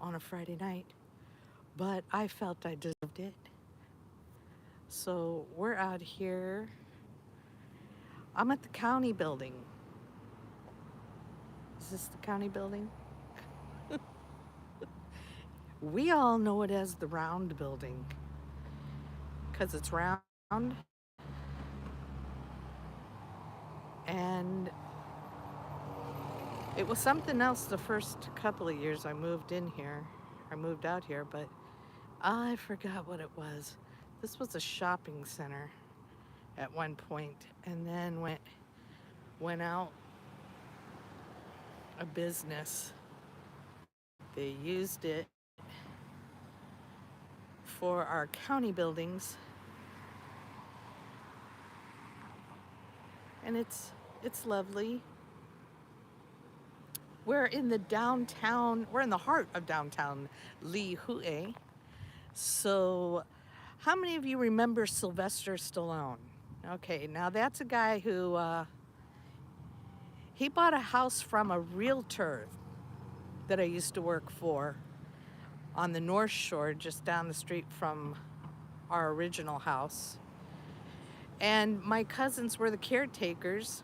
on a Friday night, but I felt I deserved it. So we're out here. I'm at the county building. Is this the county building? We all know it as the round building because it's round and it was something else the first couple of years I moved in here. I moved out here, but I forgot what it was. This was a shopping center at one point and then went out a business. They used it for our county buildings and it's lovely. We're in the downtown, we're in the heart of downtown Lihue. So, how many of you remember Sylvester Stallone? Okay, now that's a guy who he bought a house from a realtor that I used to work for on the North Shore, just down the street from our original house. And my cousins were the caretakers.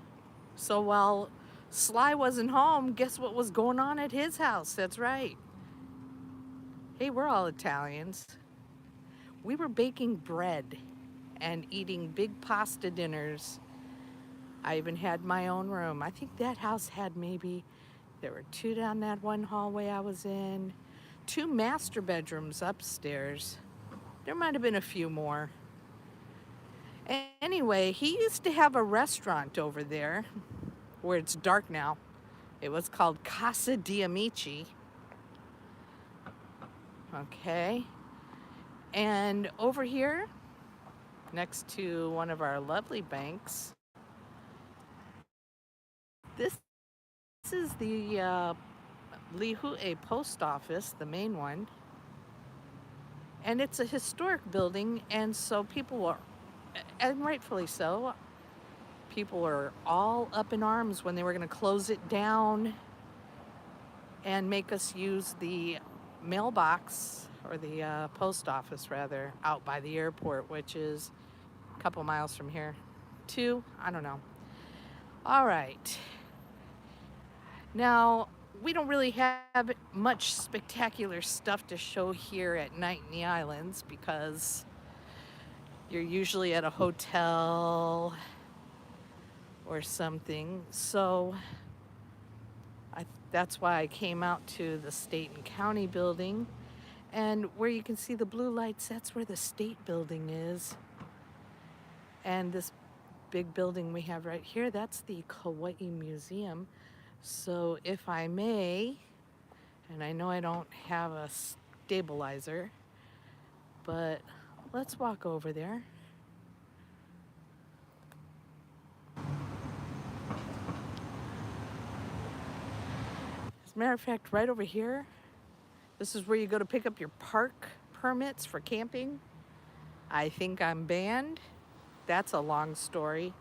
So while Sly wasn't home, guess what was going on at his house? That's right. Hey, we're all Italians. We were baking bread and eating big pasta dinners. I even had my own room. I think that house had maybe, there were two down that one hallway I was in, two master bedrooms upstairs. There might have been a few more. Anyway, he used to have a restaurant over there where it's dark now. It was called Casa di Amici. Okay. And over here, next to one of our lovely banks, this is the Lihue post office, the main one. And it's a historic building, and so people were, and rightfully so, people were all up in arms when they were going to close it down and make us use the mailbox, or the post office rather, out by the airport, which is a couple miles from here. Two? I don't know. All right. Now, we don't really have much spectacular stuff to show here at night in the islands because you're usually at a hotel or something. So that's why I came out to the state and county building. And where you can see the blue lights, that's where the state building is. And this big building we have right here, that's the Kaua'I Museum. So if I may, and I know I don't have a stabilizer, but let's walk over there. As a matter of fact, right over here, this is where you go to pick up your park permits for camping. I think I'm banned. That's a long story.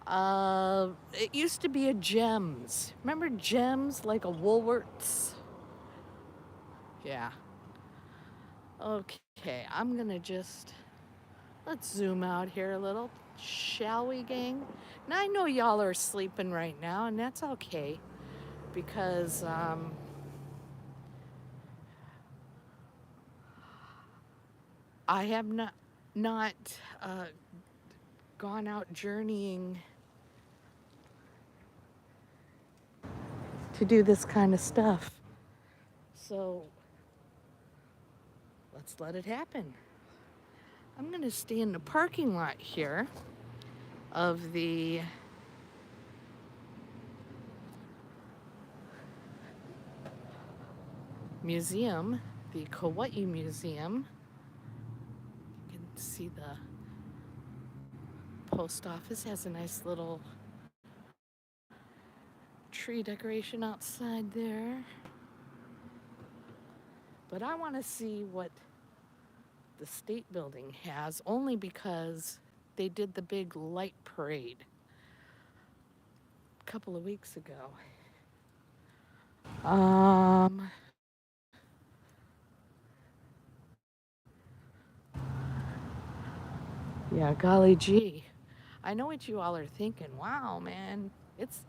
It used to be a Gems. Remember Gems, like a Woolworths? Yeah. Okay, I'm gonna just, let's zoom out here a little, shall we, gang? Now I know y'all are sleeping right now, and that's okay because I have not gone out journeying to do this kind of stuff. So let's let it happen. I'm going to stay in the parking lot here of the museum, the Kaua'I Museum. You can see the post office has a nice little tree decoration outside there. But I want to see what the state building has, only because they did the big light parade a couple of weeks ago. Um, Yeah, golly gee. I know what you all are thinking. Wow, man. It's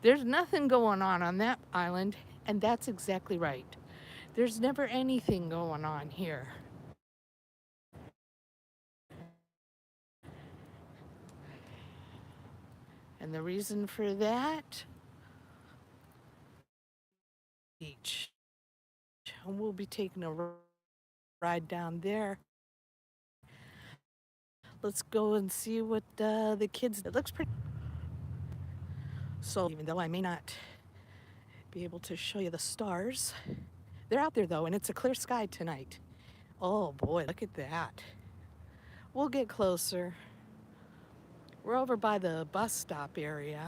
there's nothing going on that island, and that's exactly right. There's never anything going on here. And the reason for that, beach. And we'll be taking a ride down there. Let's go and see what the kids. It looks pretty. So even though I may not be able to show you the stars, they're out there though, and it's a clear sky tonight. Oh boy, look at that. We'll get closer. We're over by the bus stop area.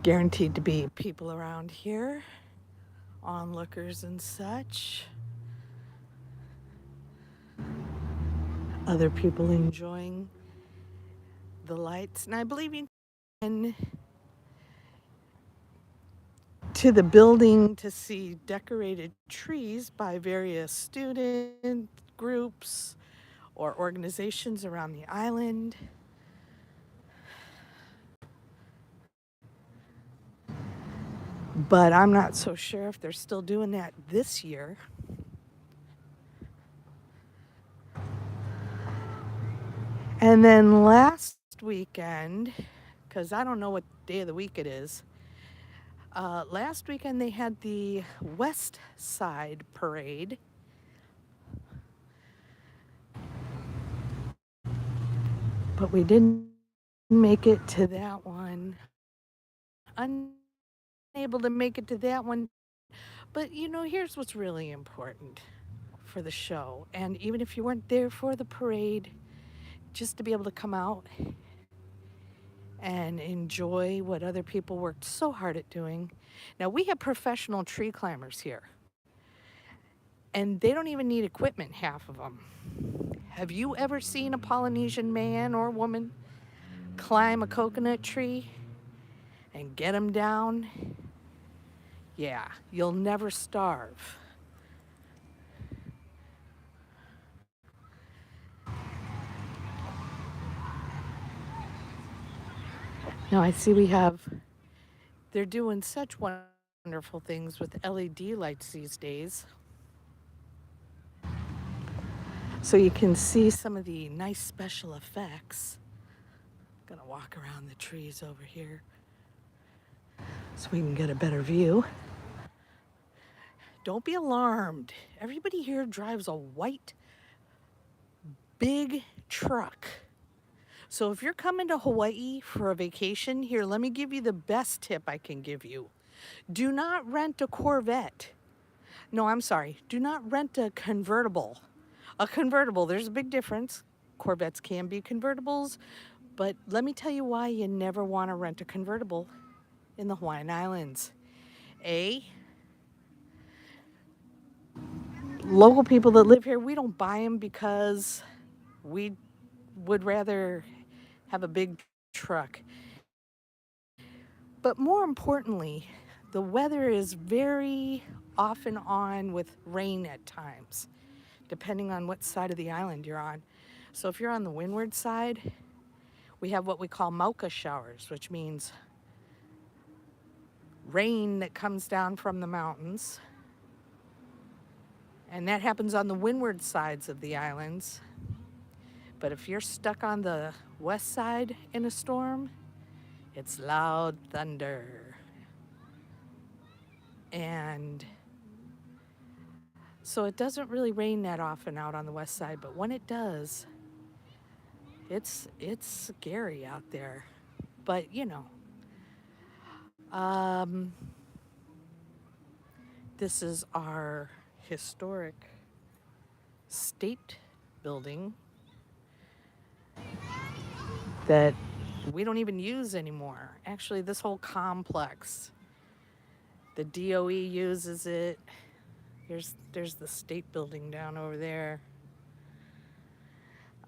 Guaranteed to be people around here, onlookers and such. Other people enjoying the lights. And I believe you can to the building to see decorated trees by various student groups or organizations around the island. But I'm not so sure if they're still doing that this year. And then last weekend, because I don't know what day of the week it is, last weekend they had the West Side Parade. But we didn't make it to that one. Unable to make it to that one. But you know, here's what's really important for the show. And even if you weren't there for the parade, just to be able to come out and enjoy what other people worked so hard at doing. Now, we have professional tree climbers here, and they don't even need equipment, half of them. Have you ever seen a Polynesian man or woman climb a coconut tree and get them down? Yeah, you'll never starve. Now I see they're doing such wonderful things with LED lights these days. So you can see some of the nice special effects. I'm gonna walk around the trees over here so we can get a better view. Don't be alarmed. Everybody here drives a white, big truck. So if you're coming to Hawaii for a vacation, here, let me give you the best tip I can give you. Do not rent a Corvette. No, I'm sorry. Do not rent a convertible. A convertible, there's a big difference. Corvettes can be convertibles, but let me tell you why you never want to rent a convertible in the Hawaiian Islands. A, local people that live here, we don't buy them because we would rather have a big truck. But more importantly, the weather is very often on with rain at times, depending on what side of the island you're on. So if you're on the windward side, we have what we call mauka showers, which means rain that comes down from the mountains. And that happens on the windward sides of the islands. But if you're stuck on the west side in a storm, it's loud thunder. And so it doesn't really rain that often out on the west side, but when it does, it's scary out there. But you know, this is our historic state building that we don't even use anymore. Actually, this whole complex, the DOE uses it. There's the state building down over there.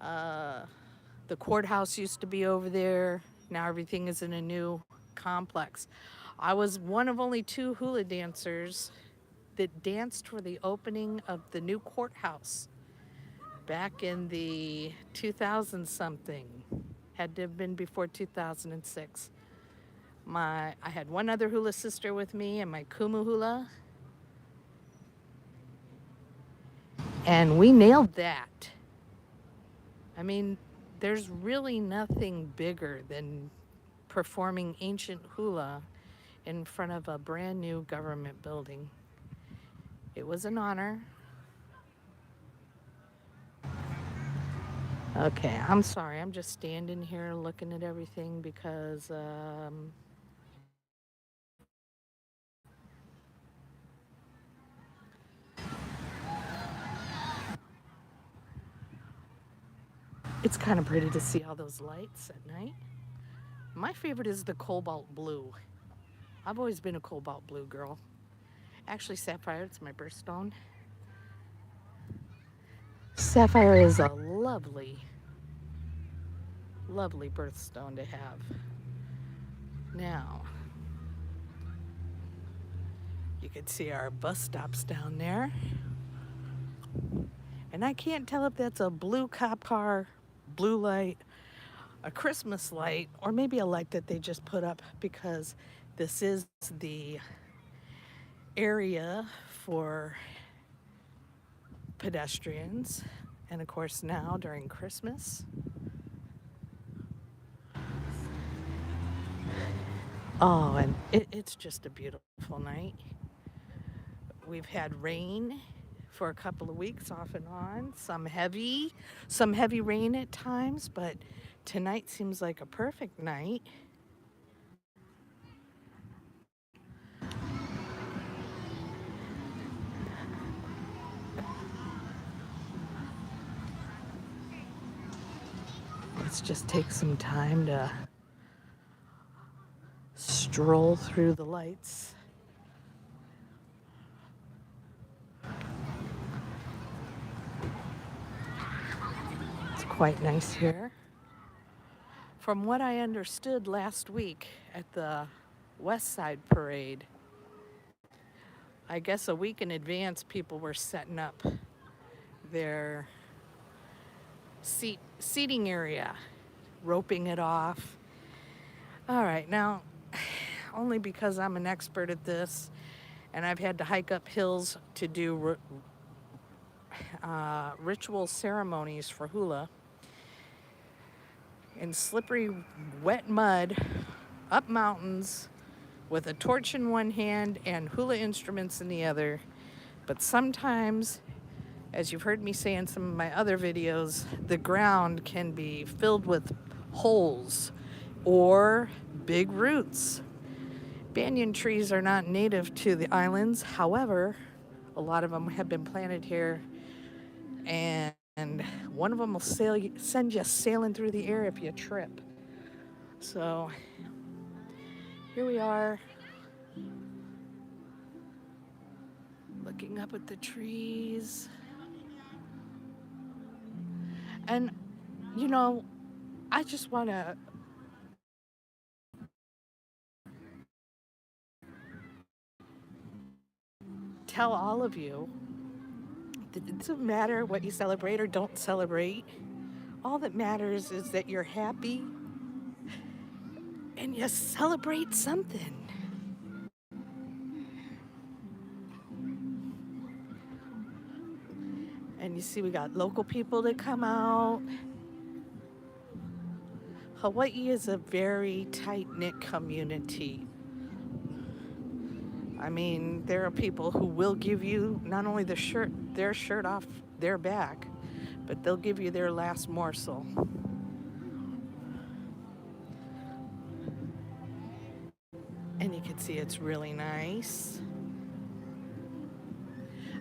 The courthouse used to be over there. Now everything is in a new complex. I was one of only 2 hula dancers that danced for the opening of the new courthouse back in the 2000 something. Had to have been before 2006. I had one other hula sister with me and my kumu hula, and we nailed that. I mean, there's really nothing bigger than performing ancient hula in front of a brand new government building. It was an honor. Okay, I'm sorry. I'm just standing here looking at everything because it's kind of pretty to see all those lights at night. My favorite is the cobalt blue. I've always been a cobalt blue girl. Actually, sapphire, it's my birthstone. Sapphire is a lovely, lovely birthstone to have. Now, you can see our bus stops down there. And I can't tell if that's a blue cop car, blue light, a Christmas light, or maybe a light that they just put up because this is the area for pedestrians. And of course, now during Christmas. Oh, and it's just a beautiful night. We've had rain for a couple of weeks off and on, some heavy rain at times, but tonight seems like a perfect night. Let's just take some time to stroll through the lights. It's quite nice here. From what I understood last week at the West Side Parade, I guess a week in advance people were setting up their seating area, roping it off. All right, now, only because I'm an expert at this and I've had to hike up hills to do ritual ceremonies for hula in slippery, wet mud, up mountains, with a torch in one hand and hula instruments in the other. But sometimes, as you've heard me say in some of my other videos, the ground can be filled with holes or big roots. Banyan trees are not native to the islands. However, a lot of them have been planted here, and one of them will send you sailing through the air if you trip. So here we are, looking up at the trees. And, you know, I just want to tell all of you that it doesn't matter what you celebrate or don't celebrate. All that matters is that you're happy and you celebrate something. And you see, we got local people that come out. Hawaii is a very tight-knit community. I mean, there are people who will give you not only their shirt off their back, but they'll give you their last morsel. And you can see it's really nice.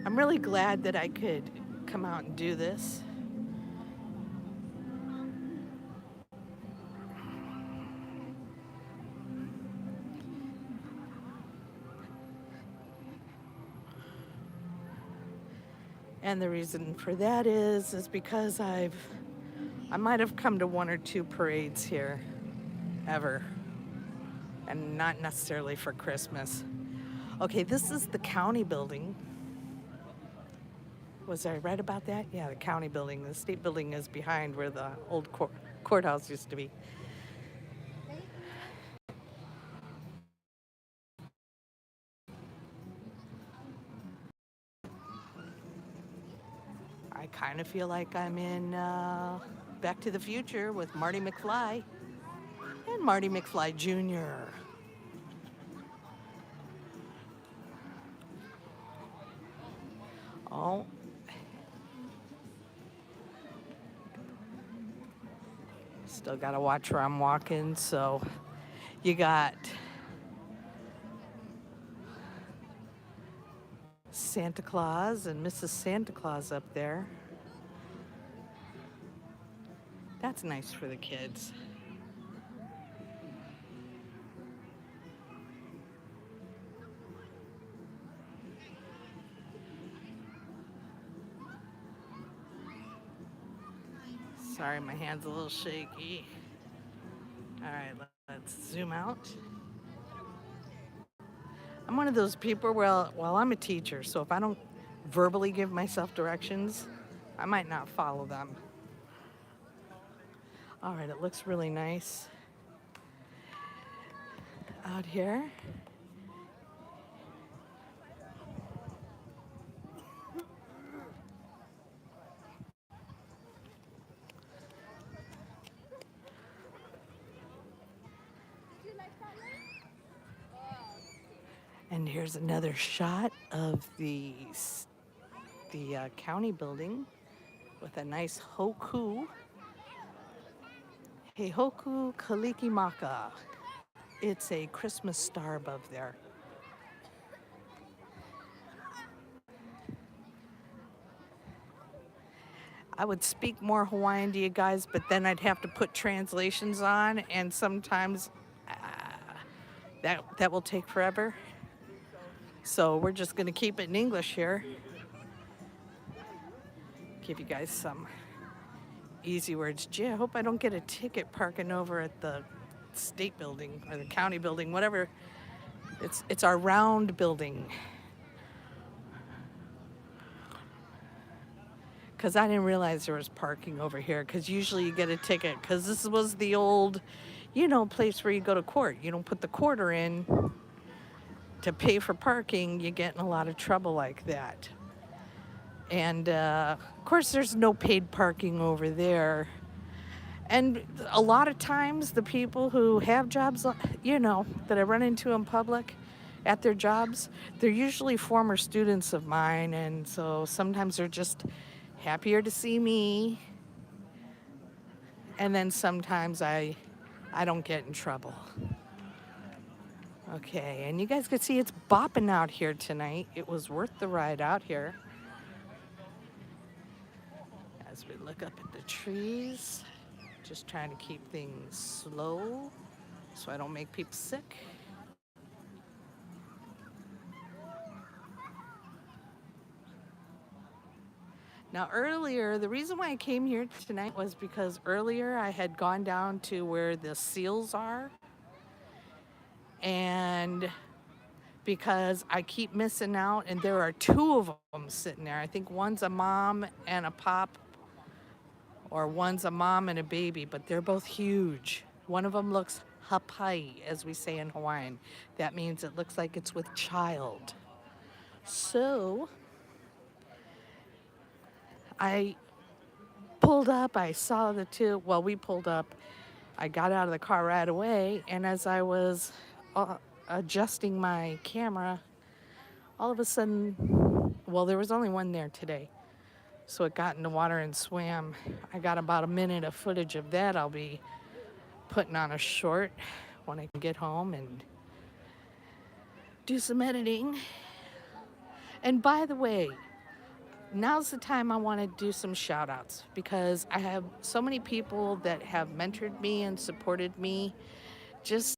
I'm really glad that I could come out and do this. And the reason for that is because I might have come to one or two parades here ever, and not necessarily for Christmas. Okay, this is the county building. Was I right about that? Yeah, the county building. The state building is behind where the old courthouse used to be. I kind of feel like I'm in Back to the Future with Marty McFly and Marty McFly Jr. Oh, still got to watch where I'm walking. So you got Santa Claus and Mrs. Santa Claus up there. That's nice for the kids. Sorry, my hand's a little shaky. All right, let's zoom out. I'm one of those people, well, I'm a teacher, so if I don't verbally give myself directions, I might not follow them. All right, it looks really nice out here. And here's another shot of the county building with a nice hoku. Hey, hoku kalikimaka. It's a Christmas star above there. I would speak more Hawaiian to you guys, but then I'd have to put translations on, and sometimes that will take forever. So we're just going to keep it in English here. Give you guys some easy words. Gee, I hope I don't get a ticket parking over at the state building or the county building, whatever. It's our round building. Because I didn't realize there was parking over here, because usually you get a ticket, because this was the old, place where you go to court. You don't put the quarter in to pay for parking, you get in a lot of trouble like that. And of course, there's no paid parking over there. And a lot of times, the people who have jobs, that I run into in public at their jobs, they're usually former students of mine. And so sometimes they're just happier to see me. And then sometimes I don't get in trouble. Okay, and you guys can see it's bopping out here tonight. It was worth the ride out here. As we look up at the trees, just trying to keep things slow so I don't make people sick. Now earlier, the reason why I came here tonight was because earlier I had gone down to where the seals are. And because I keep missing out, and there are two of them sitting there. I think one's a mom and a pop, or one's a mom and a baby, but they're both huge. One of them looks hapai, as we say in Hawaiian. That means it looks like it's with child. So I pulled up, I saw the two, well, we pulled up. I got out of the car right away, and as I was adjusting my camera, all of a sudden, well, there was only one there today, so it got in the water and swam. I got about a minute of footage of that. I'll be putting on a short when I can get home and do some editing. And by the way, now's the time I want to do some shout outs, because I have so many people that have mentored me and supported me, just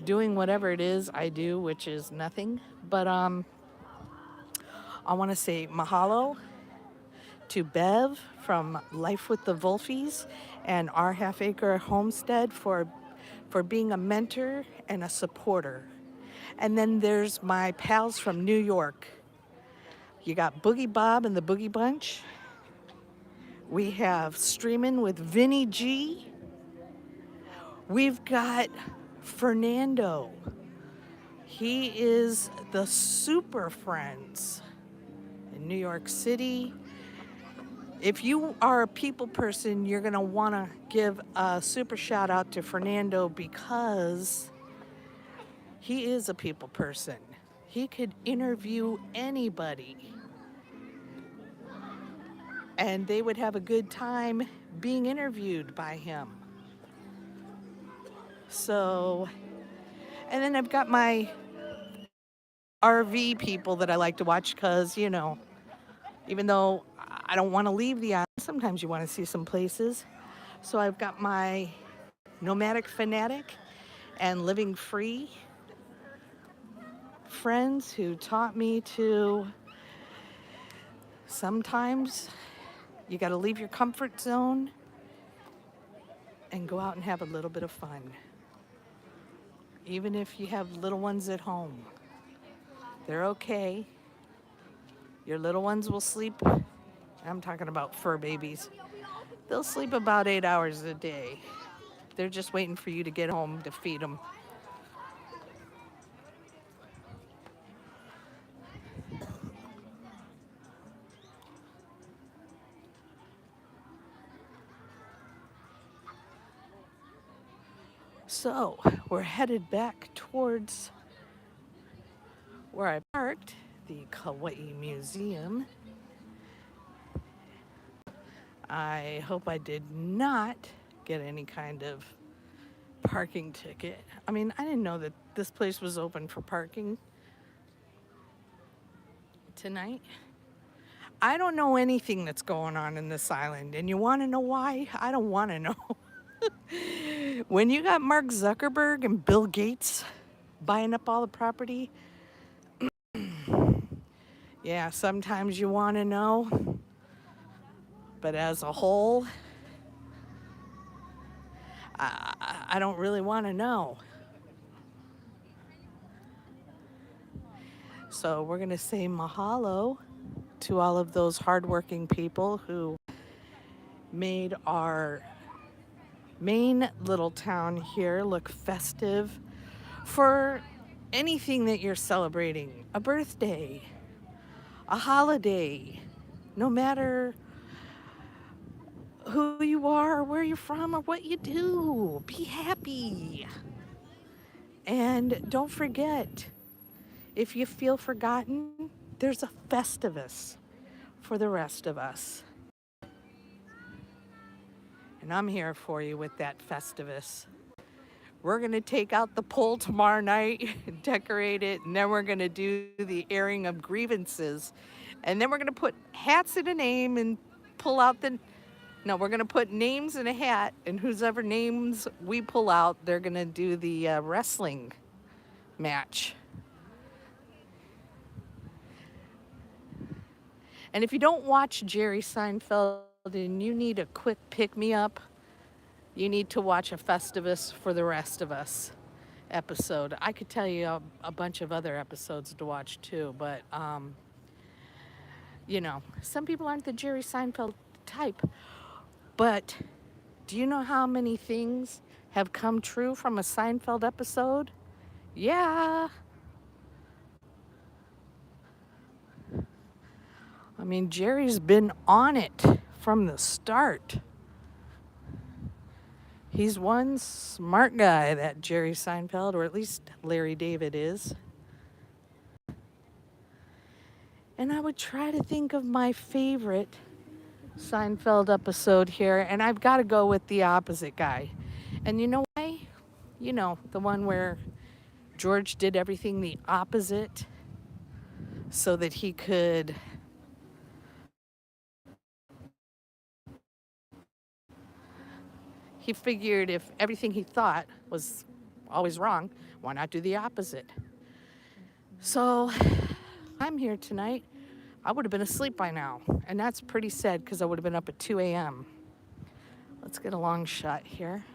doing whatever it is I do, which is nothing. But I want to say mahalo to Bev from Life with the Wolfies and Our Half Acre Homestead for being a mentor and a supporter. And then there's my pals from New York. You got Boogie Bob and the Boogie Bunch. We have Streamin' with Vinny G. We've got Fernando. He is the Super Friends in New York City. If you are a people person, you're going to want to give a super shout out to Fernando because he is a people person. He could interview anybody and they would have a good time being interviewed by him. So, and then I've got my RV people that I like to watch because, you know, even though I don't want to leave the island, sometimes you want to see some places. So I've got my Nomadic Fanatic and Living Free friends who taught me to sometimes you got to leave your comfort zone and go out and have a little bit of fun. Even if you have little ones at home, they're okay. Your little ones will sleep. I'm talking about fur babies. They'll sleep about 8 hours a day. They're just waiting for you to get home to feed them. So we're headed back towards where I parked, the Kaua'I Museum. I hope I did not get any kind of parking ticket. I mean, I didn't know that this place was open for parking tonight. I don't know anything that's going on in this island, and you want to know why? I don't want to know. When you got Mark Zuckerberg and Bill Gates buying up all the property, yeah, sometimes you want to know. But as a whole, I don't really want to know. So we're going to say mahalo to all of those hardworking people who made our main little town here look festive for anything that you're celebrating, a birthday, a holiday, no matter who you are or where you're from or what you do, be happy. And don't forget, if you feel forgotten, there's a Festivus for the rest of us. And I'm here for you with that Festivus. We're going to take out the pole tomorrow night, decorate it, and then we're going to do the airing of grievances. And then we're going to put hats in a name and pull out the... No, we're going to put names in a hat, and whoever names we pull out, they're going to do the wrestling match. And if you don't watch Jerry Seinfeld and you need a quick pick-me-up, you need to watch a Festivus for the rest of us episode. I could tell you a bunch of other episodes to watch too, but you know, some people aren't the Jerry Seinfeld type. But do you know how many things have come true from a Seinfeld episode? Yeah. I mean, Jerry's been on it from the start. He's one smart guy, that Jerry Seinfeld, or at least Larry David is. And I would try to think of my favorite Seinfeld episode here, and I've got to go with the opposite guy. And you know why? You know, the one where George did everything the opposite so that he could he figured if everything he thought was always wrong, why not do the opposite? So I'm here tonight. I would have been asleep by now, and that's pretty sad because I would have been up at 2 a.m. Let's get a long shot here.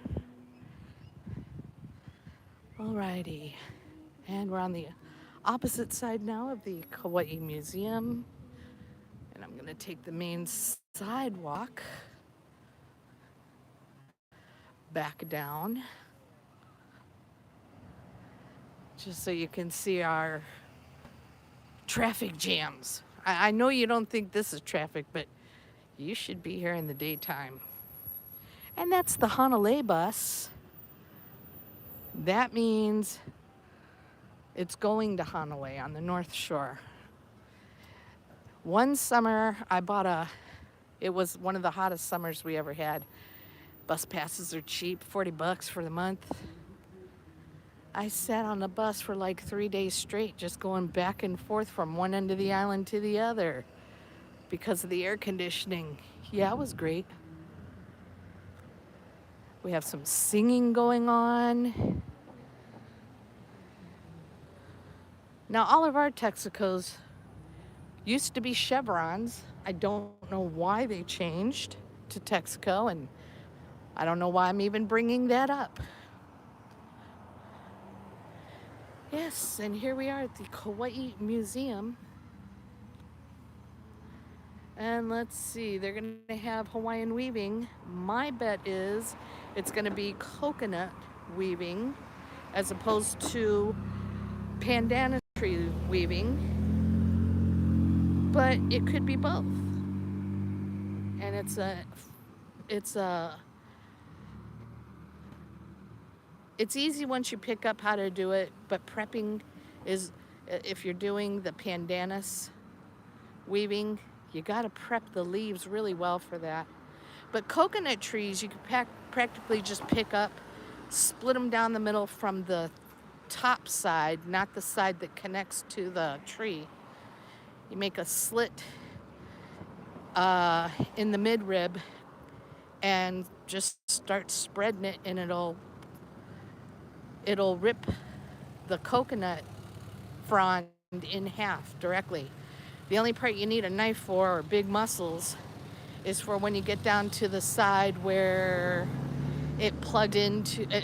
Alrighty, and we're on the opposite side now of the Kaua'I Museum. And I'm gonna take the main sidewalk back down just so you can see our traffic jams. I know you don't think this is traffic, but you should be here in the daytime. And that's the Honolulu bus. That means it's going to Hanaway on the North Shore. One summer, it was one of the hottest summers we ever had. Bus passes are cheap, $40 for the month. I sat on the bus for like 3 days straight, just going back and forth from one end of the island to the other because of the air conditioning. Yeah, it was great. We have some singing going on. Now, all of our Texacos used to be chevrons. I don't know why they changed to Texaco, and I don't know why I'm even bringing that up. Yes, and here we are at the Kaua'I Museum. And let's see, they're going to have Hawaiian weaving. My bet is it's going to be coconut weaving as opposed to pandana tree weaving, but it could be both. And it's easy once you pick up how to do it, but prepping is, if you're doing the pandanus weaving, you got to prep the leaves really well for that. But coconut trees, you can practically just pick up, split them down the middle from the top side, not the side that connects to the tree. You make a slit in the midrib and just start spreading it, and it'll rip the coconut frond in half directly. The only part you need a knife for, or big muscles, is for when you get down to the side where it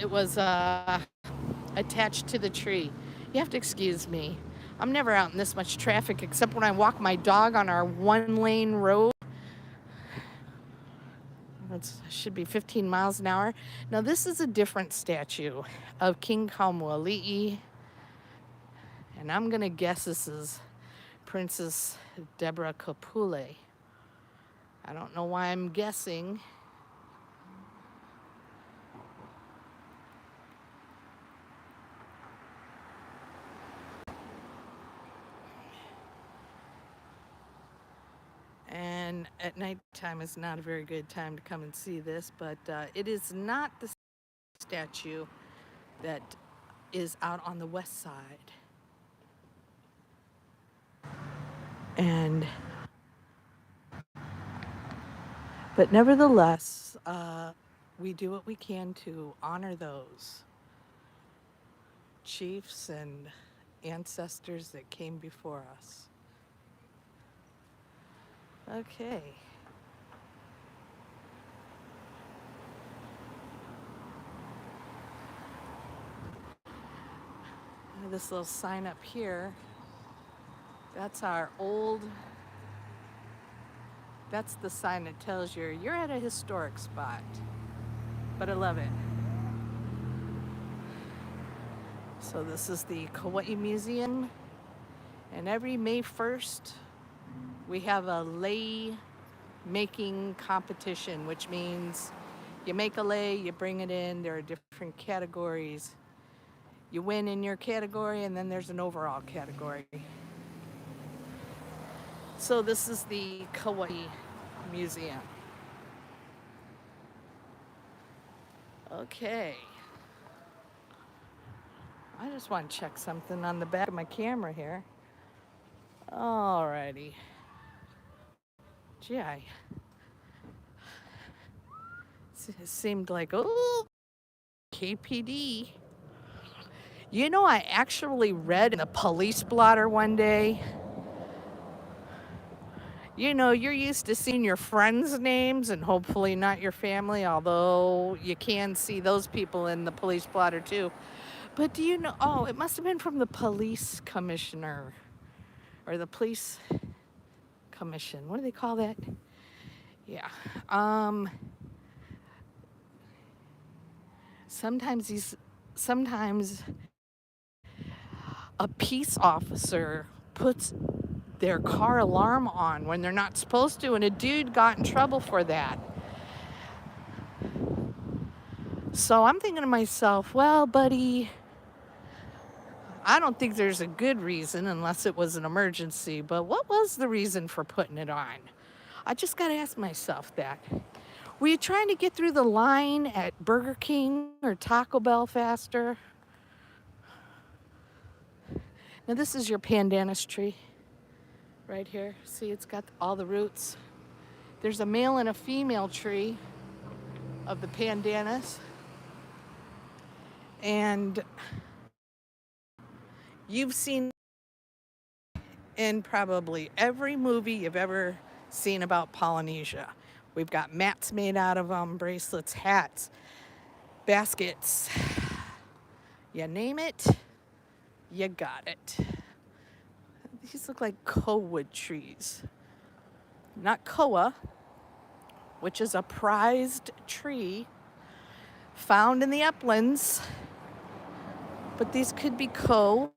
was attached to the tree. You have to excuse me. I'm never out in this much traffic except when I walk my dog on our one-lane road. It should be 15 miles an hour. Now, this is a different statue of King Kaua'I, and I'm going to guess this is Princess Deborah Kapule. I don't know why I'm guessing. And at nighttime is not a very good time to come and see this, but it is not the statue that is out on the west side. But nevertheless, we do what we can to honor those chiefs and ancestors that came before us. Okay. This little sign up here, that's the sign that tells you you're at a historic spot. But I love it. So this is the Kaua'I Museum, and every May 1st, we have a lei making competition, which means you make a lei, you bring it in, there are different categories. You win in your category, and then there's an overall category. So this is the Kaua'I Museum. Okay. I just want to check something on the back of my camera here. Alrighty. Gee, it seemed like, oh, KPD. You know, I actually read in a police blotter one day. You know, you're used to seeing your friends' names and hopefully not your family, although you can see those people in the police blotter too. But do you know, oh, it must have been from the police commissioner or the police commission. What do they call that? Yeah. Sometimes a peace officer puts their car alarm on when they're not supposed to, and a dude got in trouble for that. So I'm thinking to myself, well, buddy, I don't think there's a good reason unless it was an emergency, but what was the reason for putting it on? I just got to ask myself that. Were you trying to get through the line at Burger King or Taco Bell faster? Now this is your pandanus tree right here. See, it's got all the roots. There's a male and a female tree of the pandanus. And you've seen in probably every movie you've ever seen about Polynesia. We've got mats made out of them, bracelets, hats, baskets. You name it, you got it. These look like Kaua'I trees. Not koa, which is a prized tree found in the uplands, but these could be Ko.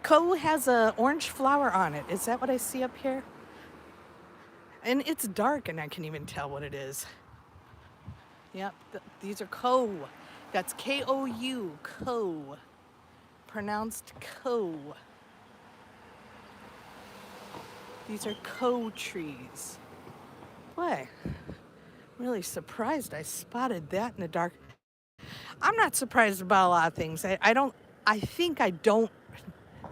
Ko has an orange flower on it. Is that what I see up here? And it's dark and I can't even tell what it is. Yep, these are Ko. That's K-O-U, Ko. Pronounced Ko. These are Ko trees. Boy, I'm really surprised I spotted that in the dark. I'm not surprised about a lot of things. I think I don't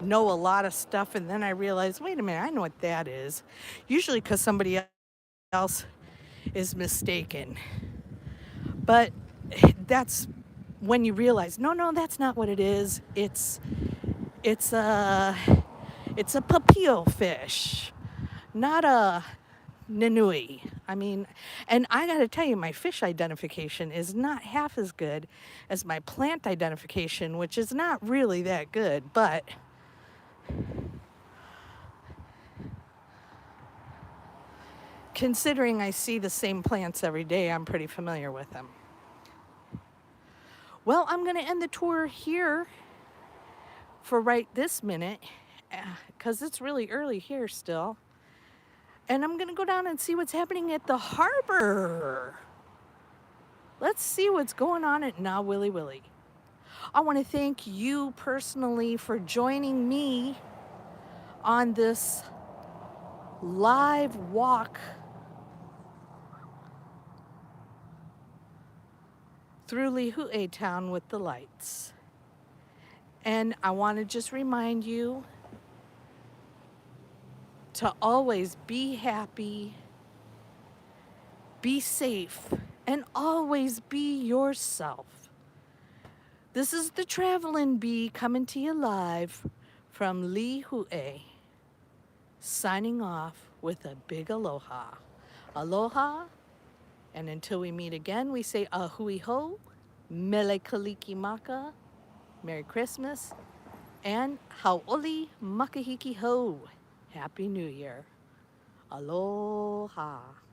know a lot of stuff, and then I realize, wait a minute, I know what that is. Usually because somebody else is mistaken. But that's when you realize, no, that's not what it is. It's a papio fish, not a nanui. I mean, and I got to tell you, my fish identification is not half as good as my plant identification, which is not really that good, but considering I see the same plants every day, I'm pretty familiar with them. Well, I'm going to end the tour here for right this minute, because it's really early here still. And I'm going to go down and see what's happening at the harbor. Let's see what's going on at Na Wili Wili. I want to thank you personally for joining me on this live walk through Lihue town with the lights. And I want to just remind you to always be happy, be safe, and always be yourself. This is the Travelin' Bee coming to you live from Lihue, signing off with a big aloha. Aloha, and until we meet again, we say ahui ho, mele kaliki maka, Merry Christmas, and hau'oli makahiki ho. Happy New Year. Aloha.